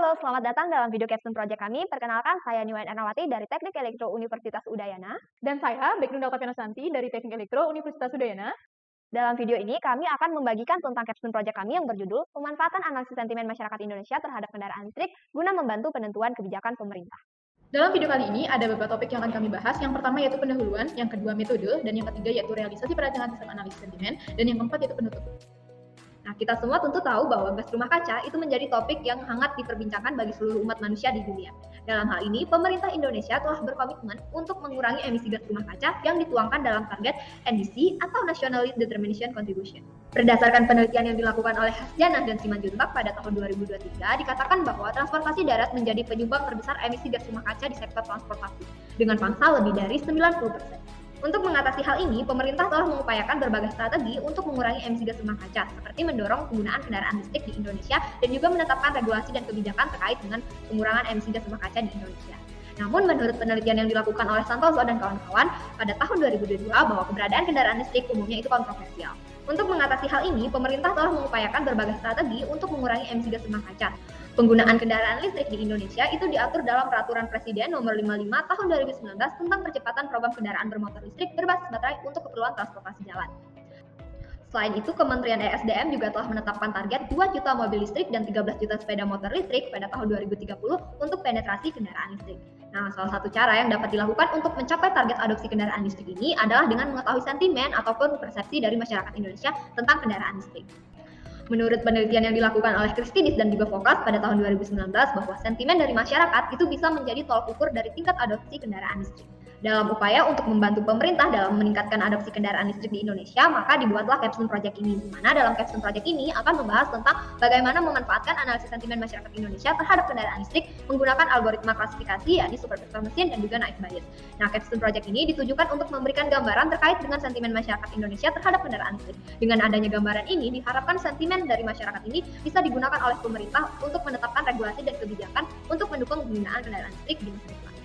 Halo, selamat datang dalam video capstone project kami. Perkenalkan, saya Niwayan Ernawati dari Teknik Elektro Universitas Udayana. Dan saya, Backnunda Okapianosanti dari Teknik Elektro Universitas Udayana. Dalam video ini, kami akan membagikan tentang capstone project kami yang berjudul Pemanfaatan Analisis Sentimen Masyarakat Indonesia Terhadap Kendaraan Listrik guna membantu penentuan kebijakan pemerintah. Dalam video kali ini ada beberapa topik yang akan kami bahas. Yang pertama yaitu pendahuluan, yang kedua metode, dan yang ketiga yaitu realisasi perancangan sistem analisis sentimen, dan yang keempat yaitu penutup. Nah, kita semua tentu tahu bahwa gas rumah kaca itu menjadi topik yang hangat diperbincangkan bagi seluruh umat manusia di dunia. Dalam hal ini, pemerintah Indonesia telah berkomitmen untuk mengurangi emisi gas rumah kaca yang dituangkan dalam target NDC atau National Determination Contribution. Berdasarkan penelitian yang dilakukan oleh Hasjanah dan Simanjuntak pada tahun 2023, dikatakan bahwa transportasi darat menjadi penyumbang terbesar emisi gas rumah kaca di sektor transportasi, dengan pangsa lebih dari 90%. Untuk mengatasi hal ini, pemerintah telah mengupayakan berbagai strategi untuk mengurangi emisi gas rumah kaca, seperti mendorong penggunaan kendaraan listrik di Indonesia dan juga menetapkan regulasi dan kebijakan terkait dengan pengurangan emisi gas rumah kaca di Indonesia. Namun, menurut penelitian yang dilakukan oleh Santoso dan kawan-kawan pada tahun 2022 bahwa keberadaan kendaraan listrik umumnya itu kontroversial. Untuk mengatasi hal ini, pemerintah telah mengupayakan berbagai strategi untuk mengurangi emisi gas rumah kaca. Penggunaan kendaraan listrik di Indonesia itu diatur dalam Peraturan Presiden Nomor 55 Tahun 2019 tentang percepatan program kendaraan bermotor listrik berbasis baterai untuk keperluan transportasi jalan. Selain itu, Kementerian ESDM juga telah menetapkan target 2 juta mobil listrik dan 13 juta sepeda motor listrik pada tahun 2030 untuk penetrasi kendaraan listrik. Nah, salah satu cara yang dapat dilakukan untuk mencapai target adopsi kendaraan listrik ini adalah dengan mengetahui sentimen ataupun persepsi dari masyarakat Indonesia tentang kendaraan listrik. Menurut penelitian yang dilakukan oleh Christidis dan juga Fokas pada tahun 2019 bahwa sentimen dari masyarakat itu bisa menjadi tolak ukur dari tingkat adopsi kendaraan listrik. Dalam upaya untuk membantu pemerintah dalam meningkatkan adopsi kendaraan listrik di Indonesia, maka dibuatlah capstone project ini, di mana dalam capstone project ini akan membahas tentang bagaimana memanfaatkan analisis sentimen masyarakat Indonesia terhadap kendaraan listrik menggunakan algoritma klasifikasi, yakni super vector mesin dan juga naik bias. Nah, capstone project ini ditujukan untuk memberikan gambaran terkait dengan sentimen masyarakat Indonesia terhadap kendaraan listrik. Dengan adanya gambaran ini, diharapkan sentimen dari masyarakat ini bisa digunakan oleh pemerintah untuk menetapkan regulasi dan kebijakan untuk mendukung penggunaan kendaraan listrik di masa depan.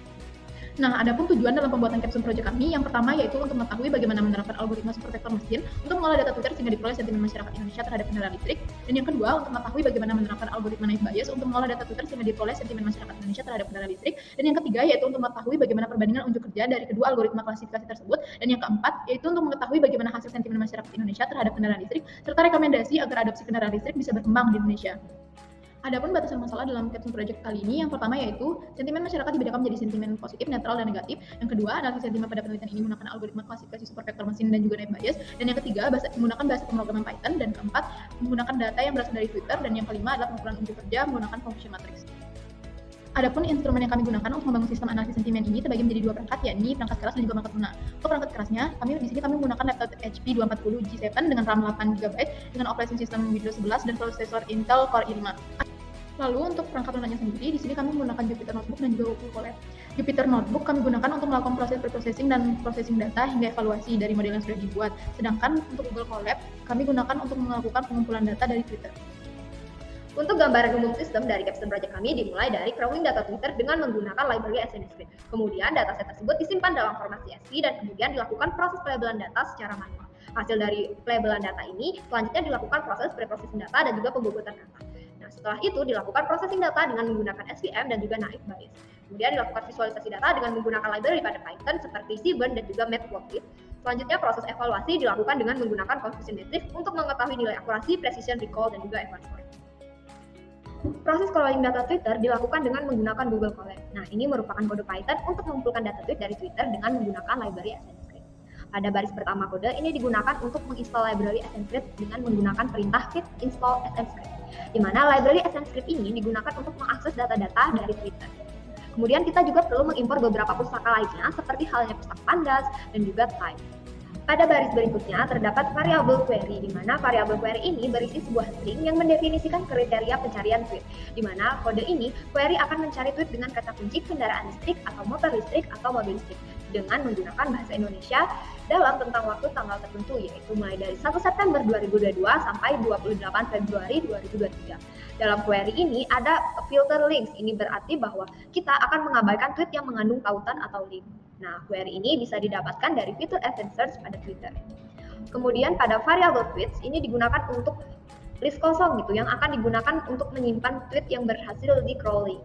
Nah, ada pun tujuan dalam pembuatan capstone project kami. Yang pertama yaitu untuk mengetahui bagaimana menerapkan algoritma super vector mesin untuk mengolah data Twitter sehingga diperoleh sentimen masyarakat Indonesia terhadap kendaraan listrik. Dan yang kedua, untuk mengetahui bagaimana menerapkan algoritma naik bias untuk mengolah data Twitter sehingga diperoleh sentimen masyarakat Indonesia terhadap kendaraan listrik. Dan yang ketiga yaitu untuk mengetahui bagaimana perbandingan unjuk kerja dari kedua algoritma klasifikasi tersebut. Dan yang keempat yaitu untuk mengetahui bagaimana hasil sentimen masyarakat Indonesia terhadap kendaraan listrik serta rekomendasi agar adopsi kendaraan listrik bisa berkembang di Indonesia. Adapun batasan masalah dalam capstone project kali ini, yang pertama yaitu sentimen masyarakat dibedakan menjadi sentimen positif, netral, dan negatif. Yang kedua, analisis sentimen pada penelitian ini menggunakan algoritma klasifikasi super vector mesin dan juga naik bias. Dan yang ketiga, menggunakan bahasa pemrograman Python. Dan keempat, menggunakan data yang berasal dari Twitter. Dan yang kelima adalah pengukuran unjuk kerja menggunakan function matrix. Adapun instrumen yang kami gunakan untuk membangun sistem analisis sentimen ini terbagi menjadi dua perangkat, yakni perangkat keras dan juga perangkat lunak. Untuk perangkat kerasnya, di sini kami menggunakan laptop HP 240 G7 dengan RAM 8 GB dengan operation system Windows 11 dan prosesor Intel Core i5. Lalu untuk perangkat lunaknya sendiri, di sini kami menggunakan Jupyter Notebook dan juga Google Colab. Jupyter Notebook kami gunakan untuk melakukan proses preprocessing dan processing data hingga evaluasi dari model yang sudah dibuat. Sedangkan untuk Google Colab, kami gunakan untuk melakukan pengumpulan data dari Twitter. Untuk gambaran umum sistem dari capstone project kami dimulai dari crawling data Twitter dengan menggunakan library SNScript. Kemudian dataset tersebut disimpan dalam format CSV dan kemudian dilakukan proses pelabelan data secara manual. Hasil dari pelabelan data ini selanjutnya dilakukan proses preprocessing data dan juga pembobotan data. Nah, setelah itu dilakukan processing data dengan menggunakan SVM dan juga naik bias. Kemudian dilakukan visualisasi data dengan menggunakan library pada Python seperti Seaborn dan juga Matplotlib. Selanjutnya proses evaluasi dilakukan dengan menggunakan confusion matrix untuk mengetahui nilai akurasi, precision, recall, dan juga error score. Proses crawling data Twitter dilakukan dengan menggunakan Google Colab. Nah, ini merupakan kode Python untuk mengumpulkan data tweet dari Twitter dengan menggunakan library SNScript. Pada baris pertama kode ini digunakan untuk menginstal library SNScript dengan menggunakan perintah git install SNScript, di mana library SNScript ini digunakan untuk mengakses data-data dari Twitter. Kemudian kita juga perlu mengimpor beberapa pustaka lainnya seperti halnya pustaka Pandas dan juga Type. Pada baris berikutnya terdapat variabel query, di mana variabel query ini berisi sebuah string yang mendefinisikan kriteria pencarian tweet, di mana kode ini query akan mencari tweet dengan kata kunci kendaraan listrik atau motor listrik atau mobil listrik dengan menggunakan bahasa Indonesia dalam tentang waktu tanggal tertentu, yaitu mulai dari 1 September 2022 sampai 28 Februari 2023. Dalam query ini ada filter links, ini berarti bahwa kita akan mengabaikan tweet yang mengandung tautan atau link. Nah, query ini bisa didapatkan dari fitur Advanced Search pada Twitter. Kemudian pada variable tweets ini digunakan untuk list kosong gitu yang akan digunakan untuk menyimpan tweet yang berhasil di crawling.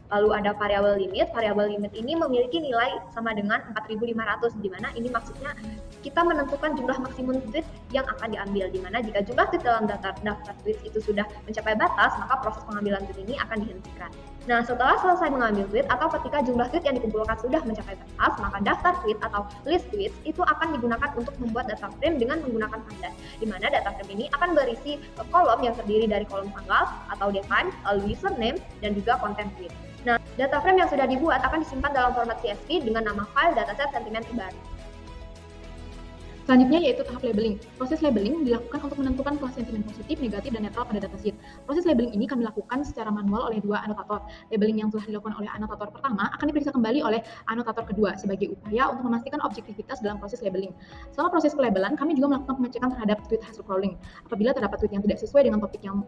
Lalu ada variabel limit ini memiliki nilai sama dengan 4.500, di mana ini maksudnya kita menentukan jumlah maksimum tweet yang akan diambil, di mana jika jumlah tweet dalam daftar tweet itu sudah mencapai batas, maka proses pengambilan tweet ini akan dihentikan. Nah, setelah selesai mengambil tweet atau ketika jumlah tweet yang dikumpulkan sudah mencapai batas, maka daftar tweet atau list tweets itu akan digunakan untuk membuat data frame dengan menggunakan pandas, di mana data frame ini akan berisi kolom yang terdiri dari kolom tanggal atau date time, lalu username, dan juga konten tweet. Nah, data frame yang sudah dibuat akan disimpan dalam format CSV dengan nama file dataset sentimen terbaru. Selanjutnya yaitu tahap labeling. Proses labeling dilakukan untuk menentukan kelas sentimen positif, negatif, dan netral pada datasheet. Proses labeling ini kami lakukan secara manual oleh dua anotator. Labeling yang telah dilakukan oleh anotator pertama akan diperiksa kembali oleh anotator kedua sebagai upaya untuk memastikan objektivitas dalam proses labeling. Selama proses pelabelan, kami juga melakukan pengecekan terhadap tweet hasil crawling. Apabila terdapat tweet yang tidak sesuai dengan topik yang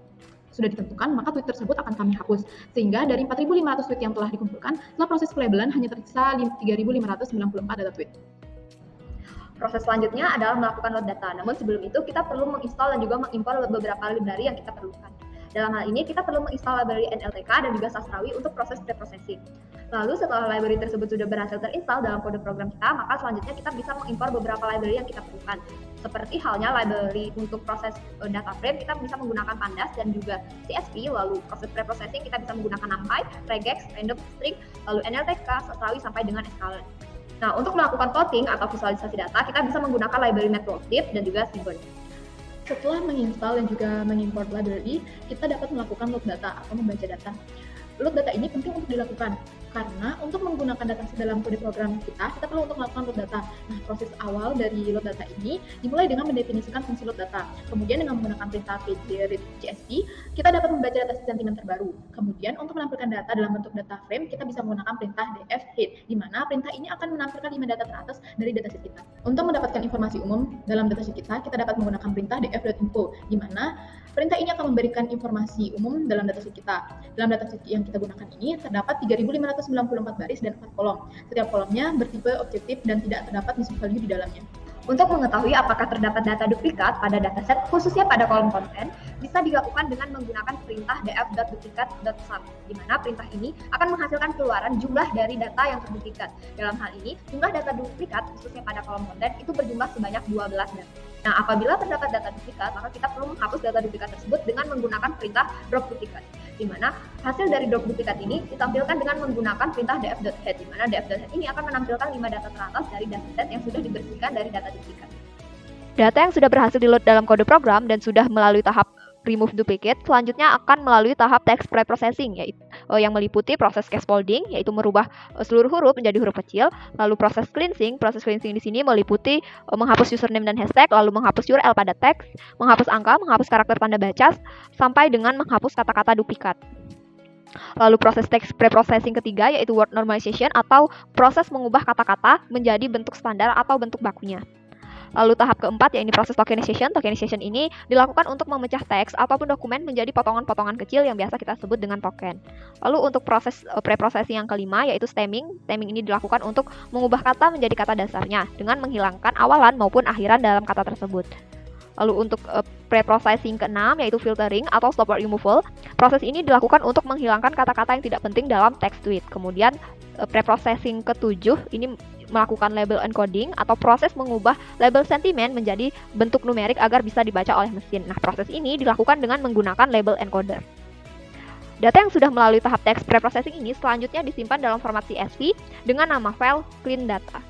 sudah ditentukan, maka tweet tersebut akan kami hapus. Sehingga dari 4.500 tweet yang telah dikumpulkan, setelah proses pelabelan hanya tersisa 3.594 data tweet. Proses selanjutnya adalah melakukan load data. Namun sebelum itu kita perlu menginstal dan juga mengimpor beberapa library yang kita perlukan. Dalam hal ini kita perlu menginstal library NLTK dan juga Sastrawi untuk proses preprocessing. Lalu setelah library tersebut sudah berhasil terinstall dalam kode program kita, maka selanjutnya kita bisa mengimpor beberapa library yang kita perlukan. Seperti halnya library untuk proses data frame, kita bisa menggunakan pandas dan juga CSV. Lalu proses preprocessing kita bisa menggunakan NumPy, regex, random string, lalu NLTK, Sastrawi sampai dengan Scala. Nah, untuk melakukan plotting atau visualisasi data, kita bisa menggunakan library Matplotlib dan juga Seaborn. Setelah menginstal dan juga mengimport library, kita dapat melakukan load data atau membaca data. Load data ini penting untuk dilakukan karena untuk menggunakan data dalam kode program kita perlu untuk melakukan load data. Nah, proses awal dari load data ini dimulai dengan mendefinisikan fungsi load data. Kemudian dengan menggunakan perintah pgread CSV, kita dapat membaca data sentimen terbaru. Kemudian untuk menampilkan data dalam bentuk data frame, kita bisa menggunakan perintah dfhead, di mana perintah ini akan menampilkan 5 data teratas dari dataset kita. Untuk mendapatkan informasi umum dalam dataset kita dapat menggunakan perintah df.info, di mana perintah ini akan memberikan informasi umum dalam dataset kita. Dalam dataset yang kita gunakan ini terdapat 3.594 baris dan 4 kolom. Setiap kolomnya bertipe objektif dan tidak terdapat missing value di dalamnya. Untuk mengetahui apakah terdapat data duplikat pada dataset, khususnya pada kolom konten, bisa dilakukan dengan menggunakan perintah df.duplikat.sum, di mana perintah ini akan menghasilkan keluaran jumlah dari data yang terduplikat. Dalam hal ini, jumlah data duplikat khususnya pada kolom konten itu berjumlah sebanyak 12 data. Nah, apabila terdapat data duplikat, maka kita perlu menghapus data duplikat tersebut dengan menggunakan perintah drop duplikat, di mana hasil dari drop duplikat ini ditampilkan dengan menggunakan perintah df.head, di mana df.head ini akan menampilkan 5 data teratas dari dataset yang sudah dibersihkan dari data duplikat. Data yang sudah berhasil di-load dalam kode program dan sudah melalui tahap remove duplicate, selanjutnya akan melalui tahap text preprocessing, yaitu yang meliputi proses scaffolding, yaitu merubah seluruh huruf menjadi huruf kecil, lalu proses cleansing di sini meliputi menghapus username dan hashtag, lalu menghapus URL pada teks, menghapus angka, menghapus karakter tanda baca, sampai dengan menghapus kata-kata duplikat. Lalu proses text preprocessing ketiga yaitu word normalization atau proses mengubah kata-kata menjadi bentuk standar atau bentuk bakunya. Lalu tahap keempat yaitu proses tokenization. Tokenization ini dilakukan untuk memecah teks ataupun dokumen menjadi potongan-potongan kecil yang biasa kita sebut dengan token. Lalu untuk proses preprocessing yang kelima yaitu stemming. Stemming ini dilakukan untuk mengubah kata menjadi kata dasarnya dengan menghilangkan awalan maupun akhiran dalam kata tersebut. Lalu untuk preprocessing keenam yaitu filtering atau stop word removal. Proses ini dilakukan untuk menghilangkan kata-kata yang tidak penting dalam teks tweet. Kemudian preprocessing ketujuh ini melakukan label encoding atau proses mengubah label sentimen menjadi bentuk numerik agar bisa dibaca oleh mesin. Nah, proses ini dilakukan dengan menggunakan label encoder. Data yang sudah melalui tahap text preprocessing ini selanjutnya disimpan dalam format CSV dengan nama file clean data.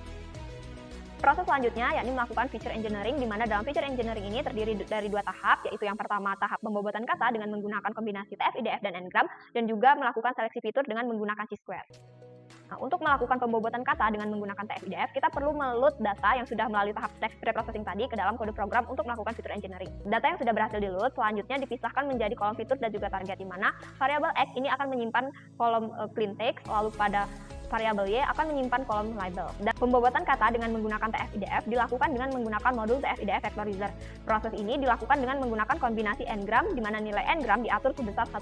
Proses selanjutnya yakni melakukan feature engineering, di mana dalam feature engineering ini terdiri dari 2 tahap, yaitu yang pertama tahap pembobotan kata dengan menggunakan kombinasi TF, IDF, dan Ngram, dan juga melakukan seleksi fitur dengan menggunakan chi-square. Nah, untuk melakukan pembobotan kata dengan menggunakan TF-IDF, kita perlu meload data yang sudah melalui tahap text preprocessing tadi ke dalam kode program untuk melakukan fitur engineering. Data yang sudah berhasil di-load selanjutnya dipisahkan menjadi kolom fitur dan juga target, di mana variabel X ini akan menyimpan kolom clean text, lalu pada variabel Y akan menyimpan kolom label. Dan pembobotan kata dengan menggunakan TF-IDF dilakukan dengan menggunakan modul TF-IDF vectorizer. Proses ini dilakukan dengan menggunakan kombinasi Ngram, di mana nilai Ngram diatur sebesar 1,2.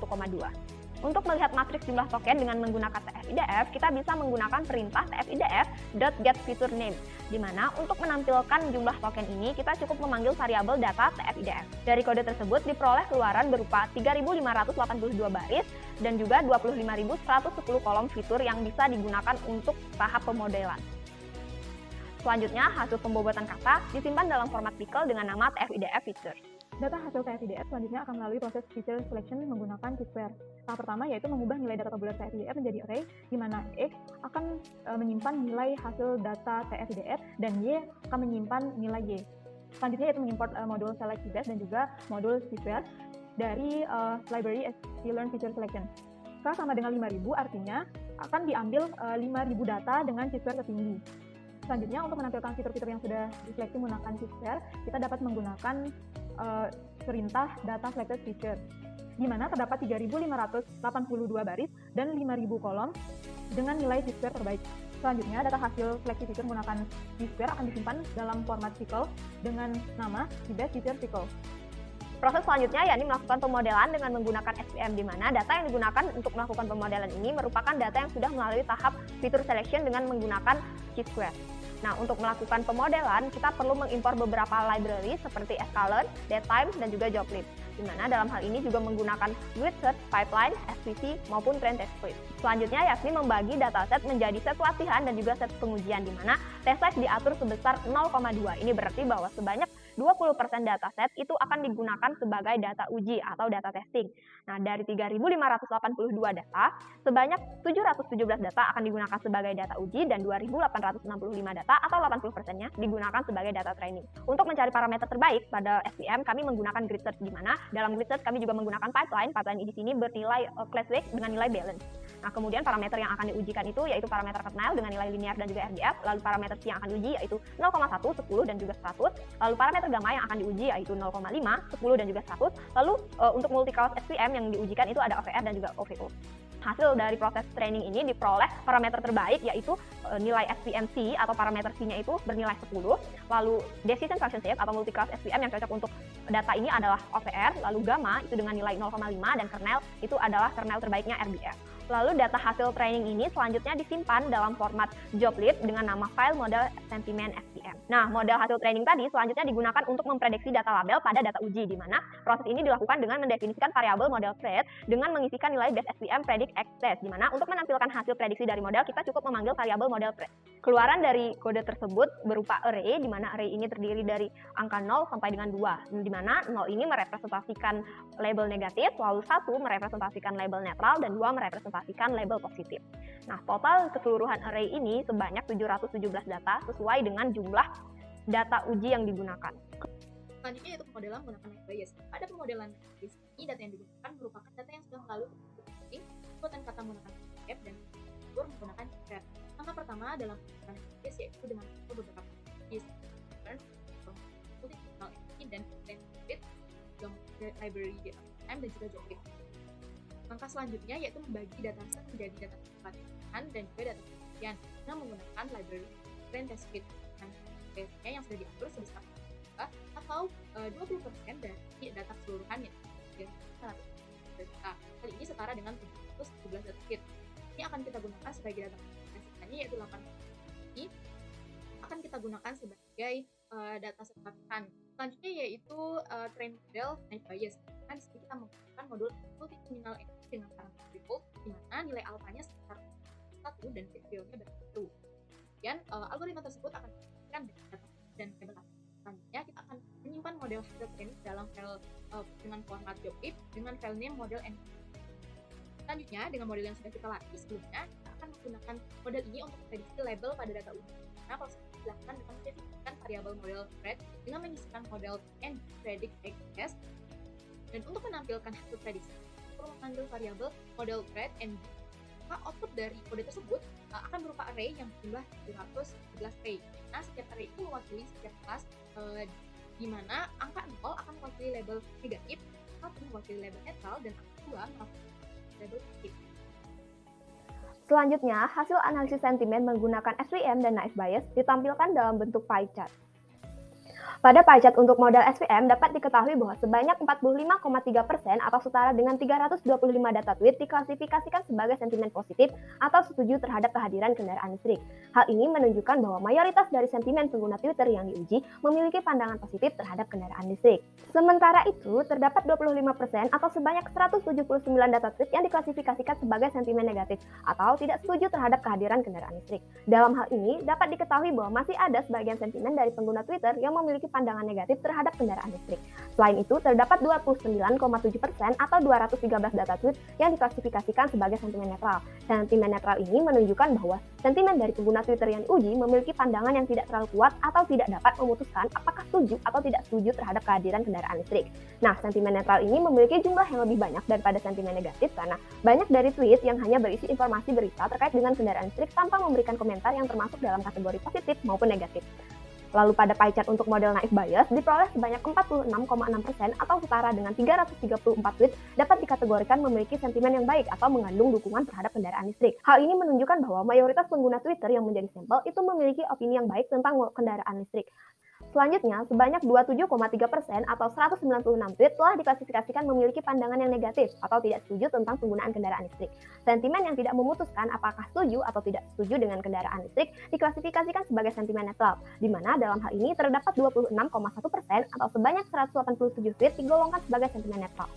Untuk melihat matriks jumlah token dengan menggunakan tf-idf, kita bisa menggunakan perintah tf-idf.getFeatureName, di mana untuk menampilkan jumlah token ini kita cukup memanggil variabel data tf-idf. Dari kode tersebut diperoleh keluaran berupa 3.582 baris dan juga 25.110 kolom fitur yang bisa digunakan untuk tahap pemodelan. Selanjutnya, hasil pembobotan kata disimpan dalam format pickle dengan nama tf-idf feature. Data hasil tf-idf selanjutnya akan melalui proses feature selection menggunakan T-square. Tahap pertama yaitu mengubah nilai data tabular tf-idf menjadi array, di mana X akan menyimpan nilai hasil data tf-idf dan Y akan menyimpan nilai Y. Selanjutnya yaitu mengimport modul select best dan juga modul T-square dari library sklearn feature selection. K sama dengan 5000 artinya akan diambil 5000 data dengan T-square tertinggi. Selanjutnya, untuk menampilkan fitur-fitur yang sudah diseleksi menggunakan T-square, kita dapat menggunakan perintah data selected feature, di mana terdapat 3.582 baris dan 5.000 kolom dengan nilai T-square terbaik. Selanjutnya, data hasil seleksi feature menggunakan T-square akan disimpan dalam format pickle dengan nama T-best feature pickle. Proses selanjutnya yakni melakukan pemodelan dengan menggunakan SVM, di mana data yang digunakan untuk melakukan pemodelan ini merupakan data yang sudah melalui tahap feature selection dengan menggunakan T-square. Nah, untuk melakukan pemodelan, kita perlu mengimpor beberapa library seperti sklearn, datetime, dan juga joblib, di mana dalam hal ini juga menggunakan Grid-Search, Pipeline, SVC, maupun Train Test Script. Selanjutnya, yakni membagi dataset menjadi set latihan dan juga set pengujian, di mana test size diatur sebesar 0,2. Ini berarti bahwa sebanyak 20% dataset itu akan digunakan sebagai data uji atau data testing. Nah, dari 3.582 data, sebanyak 717 data akan digunakan sebagai data uji dan 2.865 data atau 80%-nya digunakan sebagai data training. Untuk mencari parameter terbaik pada SVM, kami menggunakan grid search, di mana dalam grid search kami juga menggunakan pipeline. Pipeline di sini bernilai class weight dengan nilai balance. Nah, kemudian parameter yang akan diujikan itu yaitu parameter kernel dengan nilai linear dan juga RDF, lalu parameter C yang akan diuji yaitu 0,1, 10, dan juga 100, lalu parameter gamma yang akan diuji yaitu 0,5, 10, dan juga 100, lalu untuk multi-class SVM yang diujikan itu ada OVR dan juga OVO. Hasil dari proses training ini diperoleh parameter terbaik yaitu nilai SVM-C atau parameter C-nya itu bernilai 10, lalu decision function shape atau multi-class SVM yang cocok untuk data ini adalah OVR, lalu gamma itu dengan nilai 0,5, dan kernel itu adalah kernel terbaiknya RDF. Lalu data hasil training ini selanjutnya disimpan dalam format joblib dengan nama file model sentiment SVM. Nah, model hasil training tadi selanjutnya digunakan untuk memprediksi data label pada data uji, di mana proses ini dilakukan dengan mendefinisikan variabel model thread dengan mengisikan nilai base SVM predict access, di mana untuk menampilkan hasil prediksi dari model kita cukup memanggil variabel model thread. Keluaran dari kode tersebut berupa array, di mana array ini terdiri dari angka 0 sampai dengan 2, di mana 0 ini merepresentasikan label negatif, lalu 1 merepresentasikan label netral, dan 2 merepresentasikan label positif. Nah, total keseluruhan array ini sebanyak 717 data sesuai dengan jumlah data uji yang digunakan. Selanjutnya yaitu pemodelan menggunakan net bias. Pada pemodelan net bias ini, data yang digunakan merupakan data yang sudah melalui pembuatan kata menggunakan F dan fitur menggunakan chart. Langkah pertama dalam pemodelan net bias yaitu dengan beberapa bias multi-channel dan template, library time, dan juga joblib. Langkah selanjutnya yaitu membagi dataset menjadi data pelatihan dan juga data penelitian dengan menggunakan library Train Test Script dan testnya yang sudah diatur sebesar atau 20% dari data keseluruhan yang data. Kali ini setara dengan 717 data kit. Ini akan kita gunakan sebagai data sisanya yaitu 8 ini akan kita gunakan sebagai data set pelatihan. Selanjutnya yaitu train model net bias. Nah, di sini kita menggunakan modul multi-terminal entity dengan parameter default, di mana nilai alfanya sekitar 1 dan trivialnya berarti 1. Kemudian algoritma tersebut akan diberikan data dan label. Selanjutnya kita akan menyimpan model hasil training dalam file dengan format joblib dengan file name model entity. Selanjutnya dengan model yang sudah kita latih sebelumnya, kita akan menggunakan model ini untuk prediksi label pada data uji. Nah, proses dilakukan dengan mendefinisikan variabel model thread dengan menyisikan model and predict access, dan untuk menampilkan hasil prediksi perlu mengambil variabel model thread and output dari kode tersebut akan berupa array yang berjumlah 211 array. Nah, setiap array itu mewakili setiap kelas di mana angka 0 akan mewakili label negatif, 1 mewakili label netral, dan angka 2 mewakili label positif. Selanjutnya, hasil analisis sentimen menggunakan SVM dan noise bias ditampilkan dalam bentuk pie chart. Pada pie chart untuk model SVM dapat diketahui bahwa sebanyak 45,3% atau setara dengan 325 data tweet diklasifikasikan sebagai sentimen positif atau setuju terhadap kehadiran kendaraan listrik. Hal ini menunjukkan bahwa mayoritas dari sentimen pengguna Twitter yang diuji memiliki pandangan positif terhadap kendaraan listrik. Sementara itu, terdapat 25% atau sebanyak 179 data tweet yang diklasifikasikan sebagai sentimen negatif atau tidak setuju terhadap kehadiran kendaraan listrik. Dalam hal ini, dapat diketahui bahwa masih ada sebagian sentimen dari pengguna Twitter yang memiliki pandangan negatif terhadap kendaraan listrik. Selain itu, terdapat 29,7% atau 213 data tweet yang diklasifikasikan sebagai sentimen netral. Sentimen netral ini menunjukkan bahwa sentimen dari pengguna Twitter yang diuji memiliki pandangan yang tidak terlalu kuat atau tidak dapat memutuskan apakah setuju atau tidak setuju terhadap kehadiran kendaraan listrik. Nah, sentimen netral ini memiliki jumlah yang lebih banyak daripada sentimen negatif karena banyak dari tweet yang hanya berisi informasi berita terkait dengan kendaraan listrik tanpa memberikan komentar yang termasuk dalam kategori positif maupun negatif. Lalu pada pie chart untuk model naive bias diperoleh sebanyak 46,6% atau setara dengan 334 tweet dapat dikategorikan memiliki sentimen yang baik atau mengandung dukungan terhadap kendaraan listrik. Hal ini menunjukkan bahwa mayoritas pengguna Twitter yang menjadi sampel itu memiliki opini yang baik tentang kendaraan listrik. Selanjutnya, sebanyak 27,3% atau 196 tweet telah diklasifikasikan memiliki pandangan yang negatif atau tidak setuju tentang penggunaan kendaraan listrik. Sentimen yang tidak memutuskan apakah setuju atau tidak setuju dengan kendaraan listrik diklasifikasikan sebagai sentimen netral, di mana dalam hal ini terdapat 26,1% atau sebanyak 187 tweet digolongkan sebagai sentimen netral.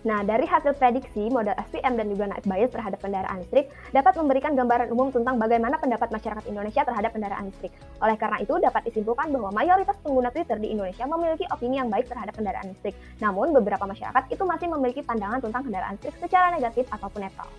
Nah, dari hasil prediksi model SVM dan juga naive bias terhadap kendaraan listrik dapat memberikan gambaran umum tentang bagaimana pendapat masyarakat Indonesia terhadap kendaraan listrik. Oleh karena itu, dapat disimpulkan bahwa mayoritas pengguna Twitter di Indonesia memiliki opini yang baik terhadap kendaraan listrik. Namun, beberapa masyarakat itu masih memiliki pandangan tentang kendaraan listrik secara negatif ataupun netral.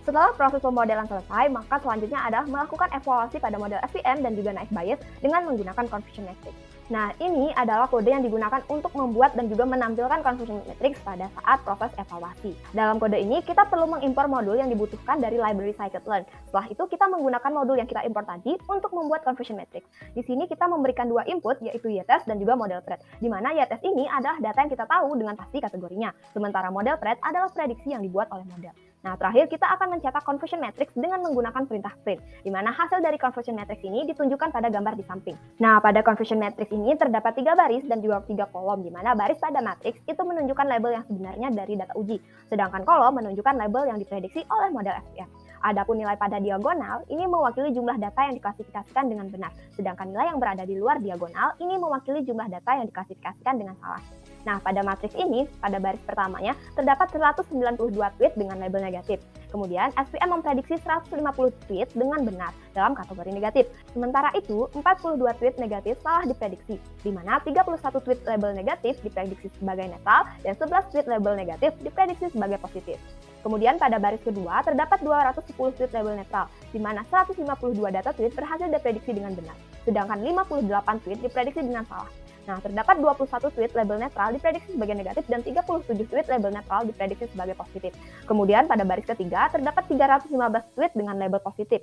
Setelah proses pemodelan selesai, maka selanjutnya adalah melakukan evaluasi pada model SVM dan juga naive bias dengan menggunakan confusion matrix. Nah, ini adalah kode yang digunakan untuk membuat dan juga menampilkan confusion matrix pada saat proses evaluasi. Dalam kode ini, kita perlu mengimpor modul yang dibutuhkan dari library scikit-learn. Setelah itu, kita menggunakan modul yang kita impor tadi untuk membuat confusion matrix. Di sini kita memberikan dua input, yaitu y-test dan juga model thread, di mana y-test ini adalah data yang kita tahu dengan pasti kategorinya, sementara model thread adalah prediksi yang dibuat oleh model. Nah, terakhir kita akan mencetak confusion matrix dengan menggunakan perintah print, di mana hasil dari confusion matrix ini ditunjukkan pada gambar di samping. Nah, pada confusion matrix ini terdapat 3 baris dan juga 3 kolom, di mana baris pada matrix itu menunjukkan label yang sebenarnya dari data uji, sedangkan kolom menunjukkan label yang diprediksi oleh model SVM. Adapun nilai pada diagonal ini mewakili jumlah data yang diklasifikasikan dengan benar, sedangkan nilai yang berada di luar diagonal ini mewakili jumlah data yang diklasifikasikan dengan salah. Nah, pada matriks ini, pada baris pertamanya, terdapat 192 tweet dengan label negatif. Kemudian, SVM memprediksi 150 tweet dengan benar dalam kategori negatif. Sementara itu, 42 tweet negatif salah diprediksi, di mana 31 tweet label negatif diprediksi sebagai netral dan 11 tweet label negatif diprediksi sebagai positif. Kemudian pada baris kedua, terdapat 210 tweet label netral, di mana 152 data tweet berhasil diprediksi dengan benar, sedangkan 58 tweet diprediksi dengan salah. Nah, terdapat 21 tweet label netral diprediksi sebagai negatif dan 37 tweet label netral diprediksi sebagai positif. Kemudian pada baris ketiga, terdapat 315 tweet dengan label positif.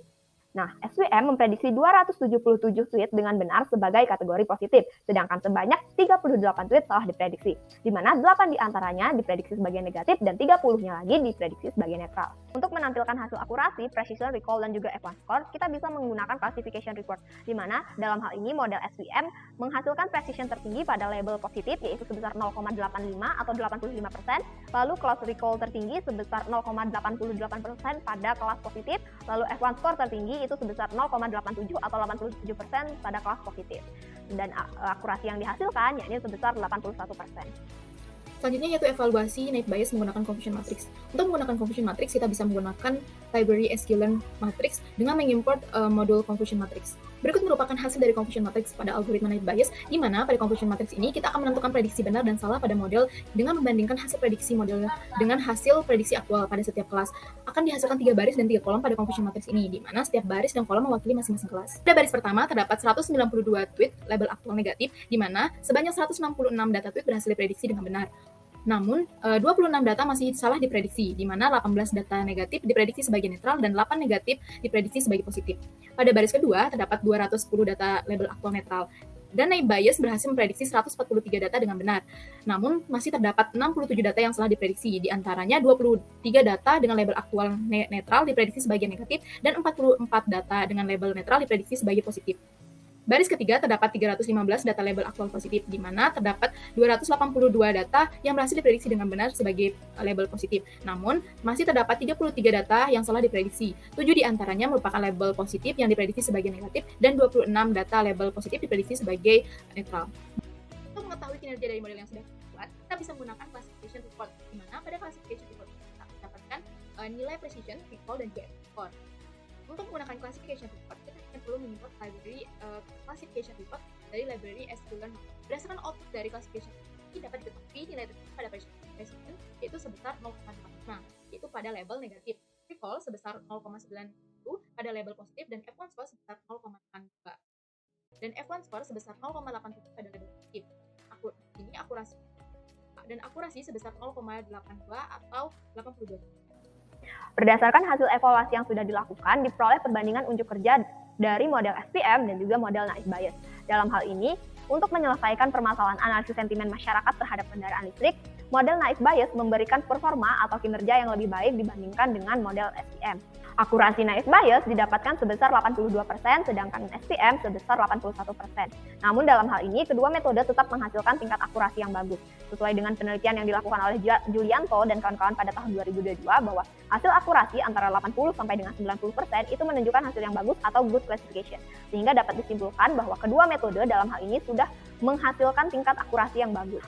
Nah, SVM memprediksi 277 tweet dengan benar sebagai kategori positif, sedangkan sebanyak 38 tweet salah diprediksi, di mana 8 diantaranya diprediksi sebagai negatif dan 30-nya lagi diprediksi sebagai netral. Untuk menampilkan hasil akurasi, precision, recall, dan juga F1 score, kita bisa menggunakan classification report, di mana dalam hal ini model SVM menghasilkan precision tertinggi pada label positif, yaitu sebesar 0,85 atau 85%, lalu class recall tertinggi sebesar 0,88% pada kelas positif, lalu F1 score tertinggi itu sebesar 0,87 atau 87% pada kelas positif. Dan akurasi yang dihasilkan yakni sebesar 81%. Selanjutnya yaitu evaluasi naive bias menggunakan confusion matrix. Untuk menggunakan confusion matrix, kita bisa menggunakan library sklearn matrix dengan mengimport modul confusion matrix. Berikut merupakan hasil dari confusion matrix pada algoritma naive bias, di mana pada confusion matrix ini kita akan menentukan prediksi benar dan salah pada model dengan membandingkan hasil prediksi model dengan hasil prediksi aktual pada setiap kelas. Akan dihasilkan 3 baris dan 3 kolom pada confusion matrix ini, di mana setiap baris dan kolom mewakili masing-masing kelas. Pada baris pertama terdapat 192 tweet label aktual negatif, di mana sebanyak 166 data tweet berhasil diprediksi dengan benar. Namun, 26 data masih salah diprediksi, di mana 18 data negatif diprediksi sebagai netral dan 8 negatif diprediksi sebagai positif. Pada baris kedua, terdapat 210 data label aktual netral, dan naive bias berhasil memprediksi 143 data dengan benar. Namun, masih terdapat 67 data yang salah diprediksi, di antaranya 23 data dengan label aktual netral diprediksi sebagai negatif, dan 44 data dengan label netral diprediksi sebagai positif. Baris ketiga terdapat 315 data label aktual positif, di mana terdapat 282 data yang berhasil diprediksi dengan benar sebagai label positif. Namun, masih terdapat 33 data yang salah diprediksi. 7 diantaranya merupakan label positif yang diprediksi sebagai negatif, dan 26 data label positif diprediksi sebagai netral. Untuk mengetahui kinerja dari model yang sudah dibuat, kita bisa menggunakan classification report, di mana pada classification report kita mendapatkan nilai precision, recall, dan juga score. Untuk menggunakan classification report, kita perlu mengimport library classification report dari library sklearn. Berdasarkan output dari classification report, dapat diketahui nilai tertentu pada precision yaitu sebesar 0,5, yaitu pada label negatif, recall sebesar 0,91 pada label positif, dan F1 score sebesar 0,82 dan F1 score sebesar 0,87 pada label positif. Ini akurasi sebesar 0,82 atau 82. Berdasarkan hasil evaluasi yang sudah dilakukan, diperoleh perbandingan unjuk kerja dari model SPM dan juga model naive Bayes. Dalam hal ini, untuk menyelesaikan permasalahan analisis sentimen masyarakat terhadap kendaraan listrik, model naive Bayes memberikan performa atau kinerja yang lebih baik dibandingkan dengan model SPM. Akurasi naive Bayes didapatkan sebesar 82%, sedangkan SPM sebesar 81%. Namun dalam hal ini, kedua metode tetap menghasilkan tingkat akurasi yang bagus. Sesuai dengan penelitian yang dilakukan oleh Julianto dan kawan-kawan pada tahun 2022, bahwa hasil akurasi antara 80 sampai dengan 90% itu menunjukkan hasil yang bagus atau good classification. Sehingga dapat disimpulkan bahwa kedua metode dalam hal ini sudah menghasilkan tingkat akurasi yang bagus.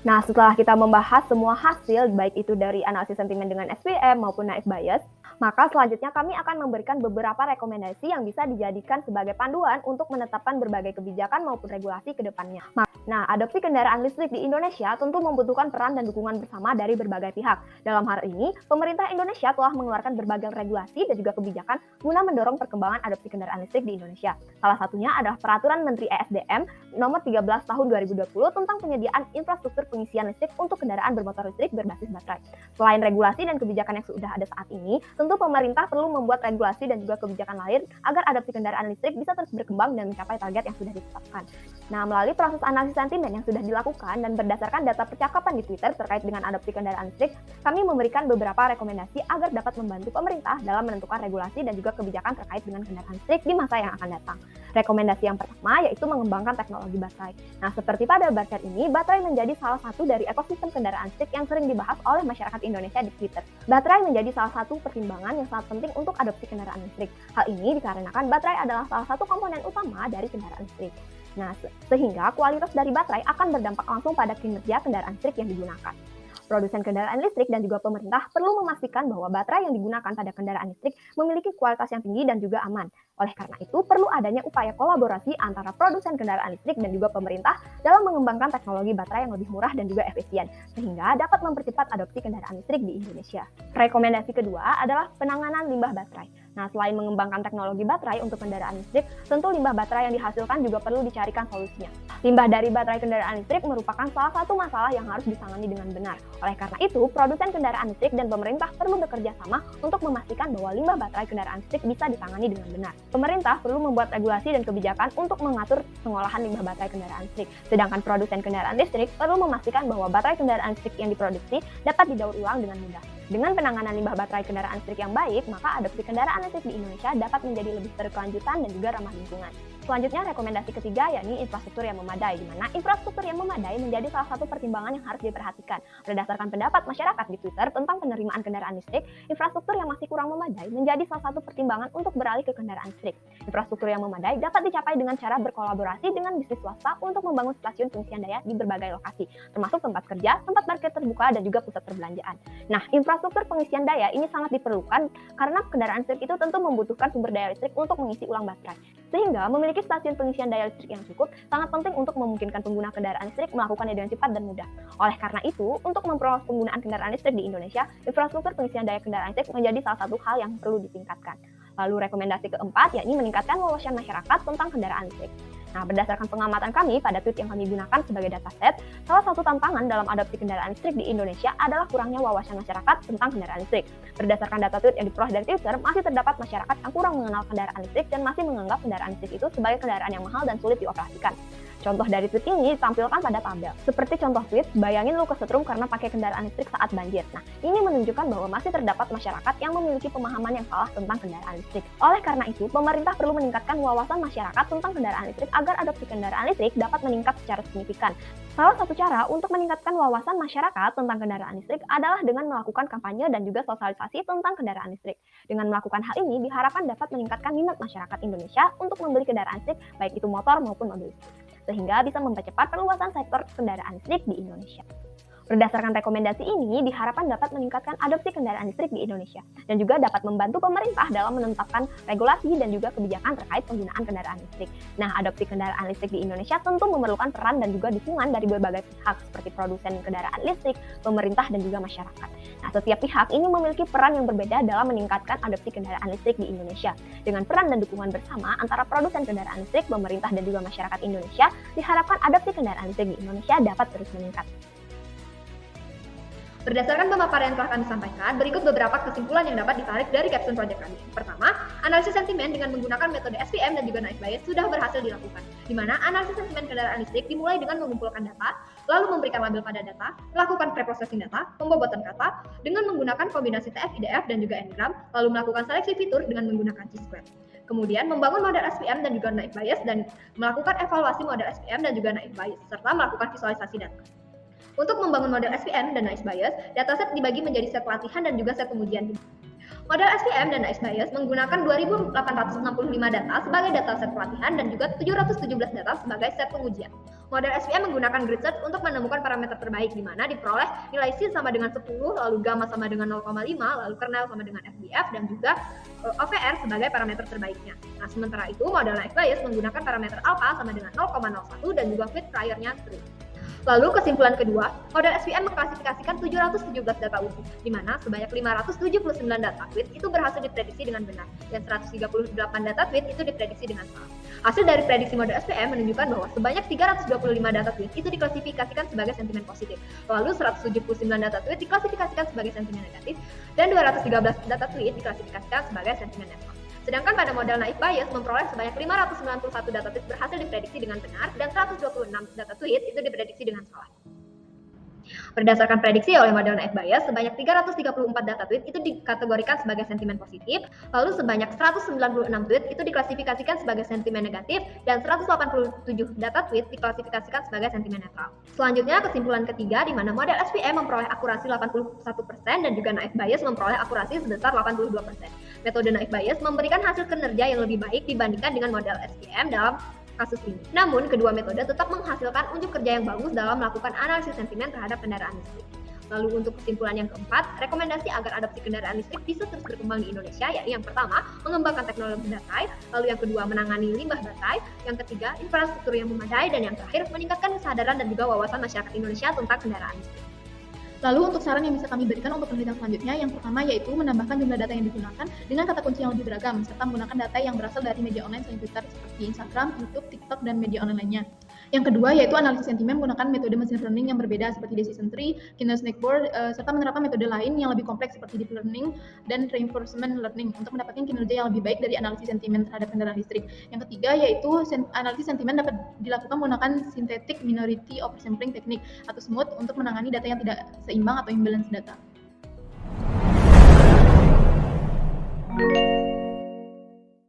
Nah, setelah kita membahas semua hasil, baik itu dari analisis sentimen dengan SPM maupun naive Bayes, maka selanjutnya kami akan memberikan beberapa rekomendasi yang bisa dijadikan sebagai panduan untuk menetapkan berbagai kebijakan maupun regulasi ke depannya. Nah, adopsi kendaraan listrik di Indonesia tentu membutuhkan peran dan dukungan bersama dari berbagai pihak. Dalam hal ini, pemerintah Indonesia telah mengeluarkan berbagai regulasi dan juga kebijakan guna mendorong perkembangan adopsi kendaraan listrik di Indonesia. Salah satunya adalah Peraturan Menteri ESDM Nomor 13 Tahun 2020 tentang penyediaan infrastruktur pengisian listrik untuk kendaraan bermotor listrik berbasis baterai. Selain regulasi dan kebijakan yang sudah ada saat ini, tentu pemerintah perlu membuat regulasi dan juga kebijakan lain agar adopsi kendaraan listrik bisa terus berkembang dan mencapai target yang sudah ditetapkan. Nah, melalui proses analisis sentimen yang sudah dilakukan dan berdasarkan data percakapan di Twitter terkait dengan adopsi kendaraan listrik, kami memberikan beberapa rekomendasi agar dapat membantu pemerintah dalam menentukan regulasi dan juga kebijakan terkait dengan kendaraan listrik di masa yang akan datang. Rekomendasi yang pertama yaitu mengembangkan teknologi baterai. Nah, seperti pada baterai ini, baterai menjadi salah satu dari ekosistem kendaraan listrik yang sering dibahas oleh masyarakat Indonesia di Twitter. Baterai menjadi salah satu pertimbangan yang sangat penting untuk adopsi kendaraan listrik. Hal ini dikarenakan baterai adalah salah satu komponen utama dari kendaraan listrik. Nah, sehingga kualitas dari baterai akan berdampak langsung pada kinerja kendaraan listrik yang digunakan. Produsen kendaraan listrik dan juga pemerintah perlu memastikan bahwa baterai yang digunakan pada kendaraan listrik memiliki kualitas yang tinggi dan juga aman. Oleh karena itu, perlu adanya upaya kolaborasi antara produsen kendaraan listrik dan juga pemerintah dalam mengembangkan teknologi baterai yang lebih murah dan juga efisien, sehingga dapat mempercepat adopsi kendaraan listrik di Indonesia. Rekomendasi kedua adalah penanganan limbah baterai. Nah, selain mengembangkan teknologi baterai untuk kendaraan listrik, tentu limbah baterai yang dihasilkan juga perlu dicarikan solusinya. Limbah dari baterai kendaraan listrik merupakan salah satu masalah yang harus ditangani dengan benar. Oleh karena itu, produsen kendaraan listrik dan pemerintah perlu bekerja sama untuk memastikan bahwa limbah baterai kendaraan listrik bisa ditangani dengan benar. Pemerintah perlu membuat regulasi dan kebijakan untuk mengatur pengolahan limbah baterai kendaraan listrik. Sedangkan produsen kendaraan listrik perlu memastikan bahwa baterai kendaraan listrik yang diproduksi dapat didaur ulang dengan mudah. Dengan penanganan limbah baterai kendaraan listrik yang baik, maka adopsi kendaraan listrik di Indonesia dapat menjadi lebih berkelanjutan dan juga ramah lingkungan. Selanjutnya, rekomendasi ketiga yakni infrastruktur yang memadai, di mana infrastruktur yang memadai menjadi salah satu pertimbangan yang harus diperhatikan. Berdasarkan pendapat masyarakat di Twitter tentang penerimaan kendaraan listrik, infrastruktur yang masih kurang memadai menjadi salah satu pertimbangan untuk beralih ke kendaraan listrik. Infrastruktur yang memadai dapat dicapai dengan cara berkolaborasi dengan bisnis swasta untuk membangun stasiun pengisian daya di berbagai lokasi, termasuk tempat kerja, tempat parkir terbuka, dan juga pusat perbelanjaan. Nah, infrastruktur pengisian daya ini sangat diperlukan karena kendaraan listrik itu tentu membutuhkan sumber daya listrik untuk mengisi ulang baterai. Sehingga memiliki stasiun pengisian daya listrik yang cukup sangat penting untuk memungkinkan pengguna kendaraan listrik melakukannya dengan cepat dan mudah. Oleh karena itu, untuk memperluas penggunaan kendaraan listrik di Indonesia, infrastruktur pengisian daya kendaraan listrik menjadi salah satu hal yang perlu ditingkatkan. Lalu rekomendasi keempat yakni meningkatkan wawasan masyarakat tentang kendaraan listrik. Nah, berdasarkan pengamatan kami pada tweet yang kami gunakan sebagai dataset, salah satu tantangan dalam adopsi kendaraan listrik di Indonesia adalah kurangnya wawasan masyarakat tentang kendaraan listrik. Berdasarkan data tweet yang diperoleh dari Twitter, masih terdapat masyarakat yang kurang mengenal kendaraan listrik dan masih menganggap kendaraan listrik itu sebagai kendaraan yang mahal dan sulit dioperasikan. Contoh dari tweet ini ditampilkan pada tabel. Seperti contoh tweet, bayangin lu kesetrum karena pakai kendaraan listrik saat banjir. Nah, ini menunjukkan bahwa masih terdapat masyarakat yang memiliki pemahaman yang salah tentang kendaraan listrik. Oleh karena itu, pemerintah perlu meningkatkan wawasan masyarakat tentang kendaraan listrik agar adopsi kendaraan listrik dapat meningkat secara signifikan. Salah satu cara untuk meningkatkan wawasan masyarakat tentang kendaraan listrik adalah dengan melakukan kampanye dan juga sosialisasi tentang kendaraan listrik. Dengan melakukan hal ini diharapkan dapat meningkatkan minat masyarakat Indonesia untuk membeli kendaraan listrik, baik itu motor maupun mobil listrik, sehingga bisa mempercepat perluasan sektor kendaraan listrik di Indonesia. Berdasarkan rekomendasi ini, diharapkan dapat meningkatkan adopsi kendaraan listrik di Indonesia dan juga dapat membantu pemerintah dalam menetapkan regulasi dan juga kebijakan terkait penggunaan kendaraan listrik. Nah, adopsi kendaraan listrik di Indonesia tentu memerlukan peran dan juga dukungan dari berbagai pihak seperti produsen kendaraan listrik, pemerintah, dan juga masyarakat. Nah, setiap pihak ini memiliki peran yang berbeda dalam meningkatkan adopsi kendaraan listrik di Indonesia. Dengan peran dan dukungan bersama antara produsen kendaraan listrik, pemerintah, dan juga masyarakat Indonesia, diharapkan adopsi kendaraan listrik di Indonesia dapat terus meningkat. Berdasarkan pemaparan yang telah kami sampaikan, berikut beberapa kesimpulan yang dapat ditarik dari capstone project kami. Pertama, analisis sentimen dengan menggunakan metode SPM dan juga naik bias sudah berhasil dilakukan, di mana analisis sentimen kendaraan listrik dimulai dengan mengumpulkan data, lalu memberikan label pada data, melakukan preprocessing data, pembobotan kata, dengan menggunakan kombinasi TF, IDF, dan juga Ngram, lalu melakukan seleksi fitur dengan menggunakan Chi-square. Kemudian membangun model SPM dan juga naik bias dan melakukan evaluasi model SPM dan juga naik bias, serta melakukan visualisasi data. Untuk membangun model SPM dan noise bias, dataset dibagi menjadi set latihan dan juga set pengujian. Model SPM dan noise bias menggunakan 2.865 data sebagai dataset pelatihan dan juga 717 data sebagai set pengujian. Model SPM menggunakan grid search untuk menemukan parameter terbaik di mana diperoleh nilai C sama dengan 10, lalu gamma sama dengan 0,5, lalu kernel sama dengan FBF, dan juga OVR sebagai parameter terbaiknya. Nah, sementara itu model noise bias menggunakan parameter alpha sama dengan 0,01 dan juga fit prior-nya true. Lalu kesimpulan kedua, model SPM mengklasifikasikan 717 data utuh, di mana sebanyak 579 data tweet itu berhasil diprediksi dengan benar, dan 138 data tweet itu diprediksi dengan salah. Hasil dari prediksi model SPM menunjukkan bahwa sebanyak 325 data tweet itu diklasifikasikan sebagai sentimen positif, lalu 179 data tweet diklasifikasikan sebagai sentimen negatif, dan 213 data tweet diklasifikasikan sebagai sentimen netral. Sedangkan pada model naik bias memperoleh sebanyak 591 data tweet berhasil diprediksi dengan benar dan 126 data tweet itu diprediksi dengan salah. Berdasarkan prediksi oleh model naik bias, sebanyak 334 data tweet itu dikategorikan sebagai sentimen positif, lalu sebanyak 196 tweet itu diklasifikasikan sebagai sentimen negatif, dan 187 data tweet diklasifikasikan sebagai sentimen netral. Selanjutnya, kesimpulan ketiga, di mana model SPM memperoleh akurasi 81% dan juga naik bias memperoleh akurasi sebesar 82%. Metode naik bias memberikan hasil kinerja yang lebih baik dibandingkan dengan model SPM dalam kasus ini. Namun, kedua metode tetap menghasilkan unjuk kerja yang bagus dalam melakukan analisis sentimen terhadap kendaraan listrik. Lalu untuk kesimpulan yang keempat, rekomendasi agar adopsi kendaraan listrik bisa terus berkembang di Indonesia, yaitu yang pertama, mengembangkan teknologi baterai, lalu yang kedua, menangani limbah baterai, yang ketiga, infrastruktur yang memadai, dan yang terakhir, meningkatkan kesadaran dan juga wawasan masyarakat Indonesia tentang kendaraan listrik. Lalu untuk saran yang bisa kami berikan untuk penelitian selanjutnya, yang pertama yaitu menambahkan jumlah data yang digunakan dengan kata kunci yang lebih beragam, serta menggunakan data yang berasal dari media online selain Twitter seperti Instagram, YouTube, TikTok, dan media online lainnya. Yang kedua yaitu analisis sentimen menggunakan metode machine learning yang berbeda seperti decision tree, Kinner snake board, serta menerapkan metode lain yang lebih kompleks seperti deep learning dan reinforcement learning untuk mendapatkan kinerja yang lebih baik dari analisis sentimen terhadap kendaraan listrik. Yang ketiga yaitu analisis sentimen dapat dilakukan menggunakan synthetic minority oversampling technique atau SMOOT untuk menangani data yang tidak seimbang atau imbalance data.